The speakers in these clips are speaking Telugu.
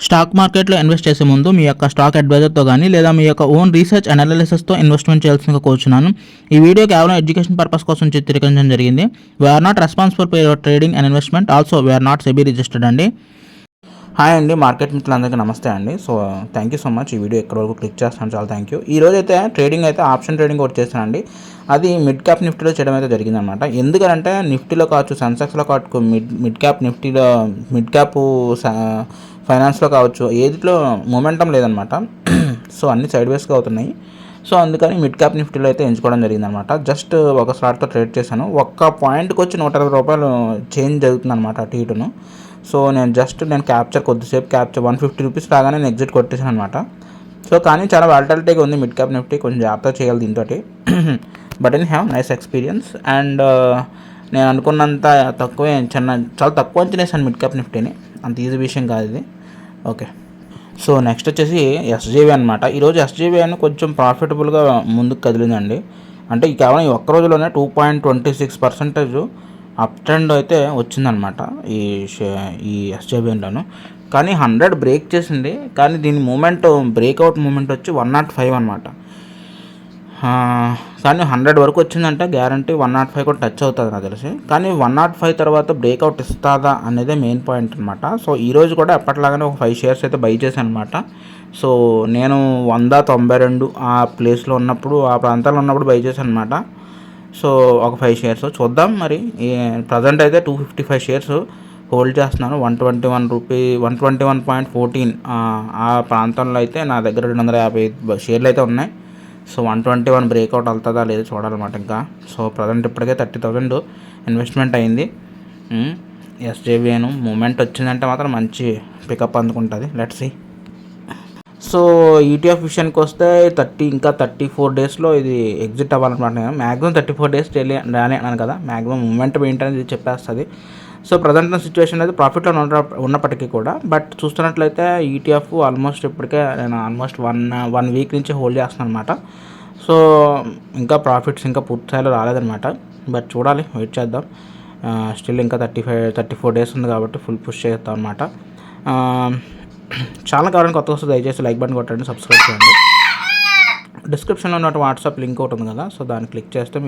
స్టాక్ మార్కెట్లో ఇన్వెస్ట్ చేసే ముందు మీ యొక్క స్టాక్ అడ్వైజర్తో కానీ లేదా మీ యొక్క ఓన్ రీసెర్చ్ అనాలిసిస్తో ఇన్వెస్ట్మెంట్ చేయాల్సిందిగా కోరుచున్నాను. ఈ వీడియో కేవలం ఎడ్యుకేషన్ పర్పస్ కోసం చిత్రీకరించడం జరిగింది. We are not responsible for your trading and investment. Also we are not SEBI registered అండి. హాయ్ అండి, మార్కెట్ మిత్రులందరికీ నమస్తే అండి. So thank you so much. ఈ వీడియో ఎక్కడి వరకు క్లిక్ చేస్తాను, చాలా థ్యాంక్ యూ. ఈ రోజు అయితే ట్రేడింగ్ అయితే ఆప్షన్ ట్రేడింగ్ ఒకటి చేస్తానండి. అది మిడ్ క్యాప్ నిఫ్టీలో చేయడం అయితే జరిగిందనమాట. ఎందుకంటే నిఫ్టీలో కావచ్చు, సెన్సెక్స్లో కావచ్చు, మిడ్ క్యాప్ నిఫ్టీలో, మిడ్ క్యాప్ ఫైనాన్స్లో కావచ్చు, ఏదిలో మొమెంటం లేదనమాట. సో అన్ని సైడ్ వేస్గా అవుతున్నాయి. సో అందుకని మిడ్ క్యాప్ నిఫ్టీలో అయితే ఎంచుకోవడం జరిగిందనమాట. జస్ట్ ఒక స్లాట్తో ట్రేడ్ చేశాను. ఒక్క పాయింట్కి వచ్చి 120 రూపాయలు చేంజ్ జరుగుతుందన్నమాట అటు ఇటును. సో నేను కొద్దిసేపు క్యాప్చర్ 150 రూపీస్ రాగానే నేను ఎగ్జిట్ కొట్టేసాను అనమాట. సో కానీ చాలా వాలటిలిటీగా ఉంది మిడ్ క్యాప్ నిఫ్టీ, కొంచెం జాగ్రత్తగా చేయాలి దీంతో. But in have nice experience. And నేను అనుకున్నంత తక్కువే, చాలా తక్కువ అంచనేసాను మిడ్ క్యాప్ నిఫ్టీని. అంత ఈజీ విషయం కాదు ఇది. ఓకే, సో నెక్స్ట్ వచ్చేసి ఎస్జేవి అనమాట. ఈరోజు ఎస్జేవి అని కొంచెం ప్రాఫిటబుల్గా ముందుకు కదిలిందండి. అంటే కేవలం ఈ ఒక్క రోజులోనే 2.26% అప్ ట్రెండ్ అయితే వచ్చిందనమాట ఈ ఎస్జేబీఎన్లోను. కానీ 100 బ్రేక్ చేసింది. కానీ దీని బ్రేక్అవుట్ మూమెంట్ వచ్చి 105 అనమాట. కానీ 100 వరకు వచ్చిందంటే గ్యారంటీ 105 కూడా టచ్ అవుతుంది నాకు తెలిసి. కానీ 105 తర్వాత బ్రేక్అవుట్ ఇస్తుందా అనేదే మెయిన్ పాయింట్ అనమాట. సో ఈరోజు కూడా ఎప్పటిలాగానే ఒక 5 షేర్స్ అయితే బై చేశాను అనమాట. సో నేను 192 ఆ ప్లేస్లో ఉన్నప్పుడు, ఆ ప్రాంతాల్లో ఉన్నప్పుడు బై చేశాను అనమాట. సో ఒక 5 షేర్స్ చూద్దాం. మరి ప్రజెంట్ అయితే 255 షేర్స్ హోల్డ్ చేస్తున్నాను. 121.14 ఆ ప్రాంతంలో అయితే నా దగ్గర 250 షేర్లు అయితే ఉన్నాయి. సో 121 బ్రేక్అవుట్ అవుతుందా లేదో చూడాలన్నమాట ఇంకా. సో ప్రజెంట్ ఇప్పటికే 30,000 ఇన్వెస్ట్మెంట్ అయింది. ఎస్జేబీఎన్ మూమెంట్ వచ్చిందంటే మాత్రం మంచి పికప్ అందుకుంటుంది. Let's see. సో ఈటీఎఫ్ విషయానికి వస్తే 34 డేస్లో ఇది ఎగ్జిట్ అవ్వాలన్నమాట. నేను మ్యాక్సిమం 34 డేస్ రాని అన్నాను కదా, మ్యాక్సిమం మూమెంట్ ఏంటనేది ఇది చెప్పేస్తుంది. సో ప్రజెంట్ సిచ్యువేషన్ అయితే ప్రాఫిట్లో ఉన్నప్పటికీ కూడా, బట్ చూస్తున్నట్లయితే ఈటీఎఫ్ ఆల్మోస్ట్ ఇప్పటికే నేను వన్ వీక్ నుంచి హోల్డ్ చేస్తున్నాను అనమాట. సో ఇంకా ప్రాఫిట్స్ ఇంకా పూర్తి స్థాయిలో రాలేదనమాట. బట్ చూడాలి, వెయిట్ చేద్దాం. స్టిల్ ఇంకా 34 డేస్ ఉంది కాబట్టి ఫుల్ పుష్ చేస్తాం అనమాట. ఛానల్ కావాలని కొత్త వస్తుంది, దయచేసి లైక్ బటన్ కొట్టండి, సబ్స్క్రైబ్ చేయండి. డిస్క్రిప్షన్లో ఉన్న వాట్సాప్ లింక్ ఒకటి ఉంది కదా, సో దాన్ని క్లిక్ చేస్తే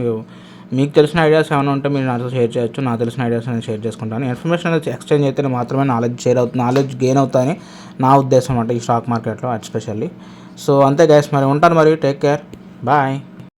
మీకు తెలిసిన ఐడియాస్ ఏమైనా ఉంటే మీరు నాతో షేర్ చేయొచ్చు. నాకు తెలిసిన ఐడియాస్ నేను షేర్ చేసుకుంటాను. ఇన్ఫర్మేషన్ అనేది ఎక్స్చేంజ్ అయితే మాత్రమే నాలెడ్జ్ గెయిన్ అవుతాయని నా ఉద్దేశం అంటే ఈ స్టాక్ మార్కెట్లో ఎస్పెషల్లీ. సో అంతే గైస్, మరి ఉంటాను, మరి టేక్ కేర్, బాయ్.